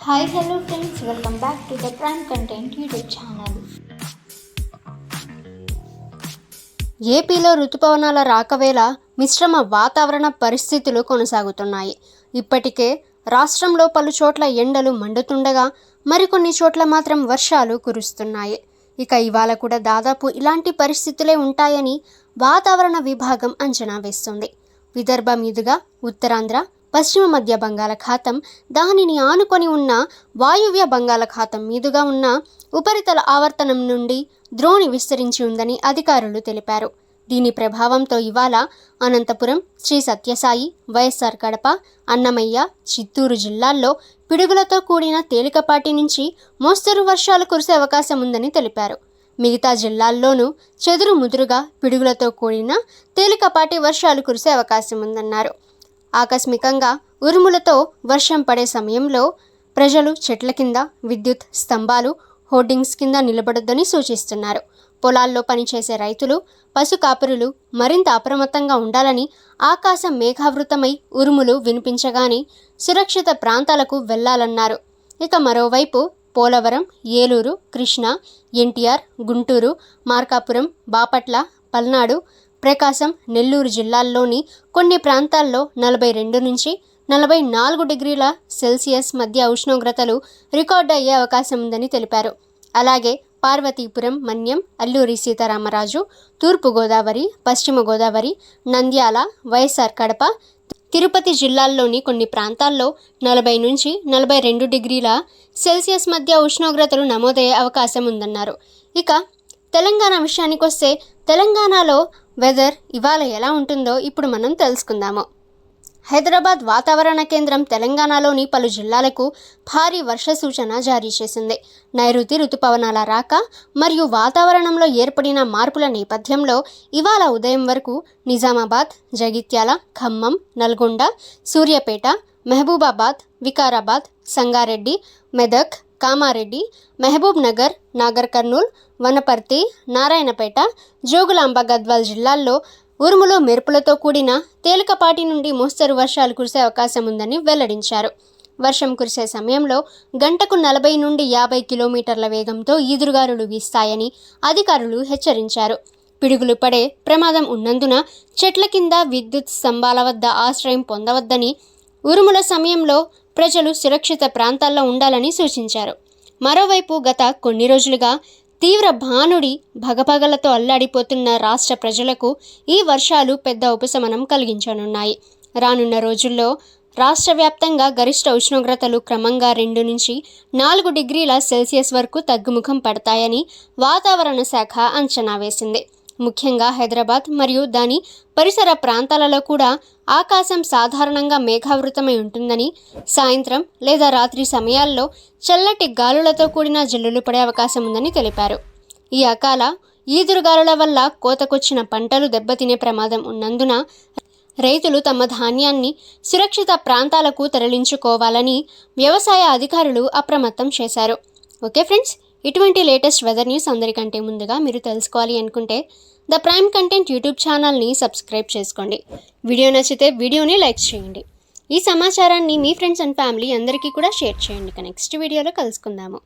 Hi hello friends, welcome back to the prime content YouTube channel. ఏపీలో రుతుపవనాల రాకవేళ మిశ్రమ వాతావరణ పరిస్థితులు కొనసాగుతున్నాయి. ఇప్పటికే రాష్ట్రంలో పలు చోట్ల ఎండలు మండుతుండగా మరికొన్ని చోట్ల మాత్రం వర్షాలు కురుస్తున్నాయి. ఇక ఇవాళ కూడా దాదాపు ఇలాంటి పరిస్థితులే ఉంటాయని వాతావరణ విభాగం అంచనా వేస్తుంది. విదర్భ మీదుగా ఉత్తరాంధ్ర, పశ్చిమ మధ్య బంగాళాఖాతం, దానిని ఆనుకొని ఉన్న వాయువ్య బంగాళాఖాతం మీదుగా ఉన్న ఉపరితల ఆవర్తనం నుండి ద్రోణి విస్తరించి ఉందని అధికారులు తెలిపారు. దీని ప్రభావంతో ఇవాళ అనంతపురం, శ్రీ సత్యసాయి, వైఎస్ఆర్ కడప, అన్నమయ్య, చిత్తూరు జిల్లాల్లో పిడుగులతో కూడిన తేలికపాటి నుంచి మోస్తరు వర్షాలు కురిసే అవకాశం ఉందని తెలిపారు. మిగతా జిల్లాల్లోనూ చెదురు ముదురుగా పిడుగులతో కూడిన తేలికపాటి వర్షాలు కురిసే అవకాశం ఉందన్నారు. ఆకస్మికంగా ఉరుములతో వర్షం పడే సమయంలో ప్రజలు చెట్ల కింద, విద్యుత్ స్తంభాలు, హోర్డింగ్స్ కింద నిలబడొద్దని సూచిస్తున్నారు. పొలాల్లో పనిచేసే రైతులు, పశు కాపరులు మరింత అప్రమత్తంగా ఉండాలని, ఆకాశం మేఘావృతమై ఉరుములు వినిపించగానే సురక్షిత ప్రాంతాలకు వెళ్లాలన్నారు. ఇక మరోవైపు పోలవరం, ఏలూరు, కృష్ణా, ఎన్టీఆర్, గుంటూరు, మార్కాపురం, బాపట్ల, పల్నాడు, ప్రకాశం, నెల్లూరు జిల్లాల్లోని కొన్ని ప్రాంతాల్లో 42 నుంచి 44 డిగ్రీల సెల్సియస్ మధ్య ఉష్ణోగ్రతలు రికార్డు అయ్యే అవకాశం ఉందని తెలిపారు. అలాగే పార్వతీపురం, మన్యం, అల్లూరి సీతారామరాజు, తూర్పుగోదావరి, పశ్చిమ గోదావరి, నంద్యాల, వైఎస్ఆర్ కడప, తిరుపతి జిల్లాల్లోని కొన్ని ప్రాంతాల్లో 40 నుంచి 42 డిగ్రీల సెల్సియస్ మధ్య ఉష్ణోగ్రతలు నమోదయ్యే అవకాశం ఉందన్నారు. ఇక తెలంగాణ విషయానికి వస్తే తెలంగాణలో వెదర్ ఇవాళ ఎలా ఉంటుందో ఇప్పుడు మనం తెలుసుకుందాము. హైదరాబాద్ వాతావరణ కేంద్రం తెలంగాణలోని పలు జిల్లాలకు భారీ వర్ష సూచన జారీ చేసింది. నైరుతి రుతుపవనాల రాక మరియు వాతావరణంలో ఏర్పడిన మార్పుల నేపథ్యంలో ఇవాళ ఉదయం వరకు నిజామాబాద్, జగిత్యాల, ఖమ్మం, నల్గొండ, సూర్యాపేట, మహబూబాబాద్, వికారాబాద్, సంగారెడ్డి, మెదక్, కామారెడ్డి, మహబూబ్ నగర్, నాగర్ కర్నూల్, వనపర్తి, నారాయణపేట, జోగులాంబ, గద్వాల్ జిల్లాల్లో ఉరుములు మెరుపులతో కూడిన తేలికపాటి నుండి మోస్తరు వర్షాలు కురిసే అవకాశం ఉందని వెల్లడించారు. వర్షం కురిసే సమయంలో గంటకు 40 నుండి 50 కిలోమీటర్ల వేగంతో ఈదురుగాలులు వీస్తాయని అధికారులు హెచ్చరించారు. పిడుగులు పడే ప్రమాదం ఉన్నందున చెట్ల కింద, విద్యుత్ స్తంభాల వద్ద ఆశ్రయం పొందవద్దని, ఉరుముల సమయంలో ప్రజలు సురక్షిత ప్రాంతాల్లో ఉండాలని సూచించారు. మరోవైపు గత కొన్ని రోజులుగా తీవ్ర భానుడి భగభగలతో అల్లాడిపోతున్న రాష్ట్ర ప్రజలకు ఈ వర్షాలు పెద్ద ఉపశమనం కలిగించనున్నాయి. రానున్న రోజుల్లో రాష్ట్ర వ్యాప్తంగా గరిష్ట ఉష్ణోగ్రతలు క్రమంగా 2 నుంచి 4 డిగ్రీల సెల్సియస్ వరకు తగ్గుముఖం పడతాయని వాతావరణ శాఖ అంచనా వేసింది. ముఖ్యంగా హైదరాబాద్ మరియు దాని పరిసర ప్రాంతాలలో కూడా ఆకాశం సాధారణంగా మేఘావృతమై ఉంటుందని, సాయంత్రం లేదా రాత్రి సమయాల్లో చల్లటి గాలులతో కూడిన జల్లులు పడే అవకాశం ఉందని తెలిపారు. ఈ అకాల ఈదురుగాలుల వల్ల కోతకొచ్చిన పంటలు దెబ్బతినే ప్రమాదం ఉన్నందున రైతులు తమ ధాన్యాన్ని సురక్షిత ప్రాంతాలకు తరలించుకోవాలని వ్యవసాయ అధికారులు అప్రమత్తం చేశారు. ఓకే ఫ్రెండ్స్, ఇటువంటి లేటెస్ట్ వెదర్ న్యూస్ అందరికంటే ముందుగా మీరు తెలుసుకోవాలి అనుకుంటే ద ప్రైమ్ కంటెంట్ యూట్యూబ్ ఛానల్ని సబ్స్క్రైబ్ చేసుకోండి. వీడియో నచ్చితే వీడియోని లైక్ చేయండి. ఈ సమాచారాన్ని మీ ఫ్రెండ్స్ అండ్ ఫ్యామిలీ అందరికీ కూడా షేర్ చేయండి. నెక్స్ట్ వీడియోలో కలుసుకుందాము.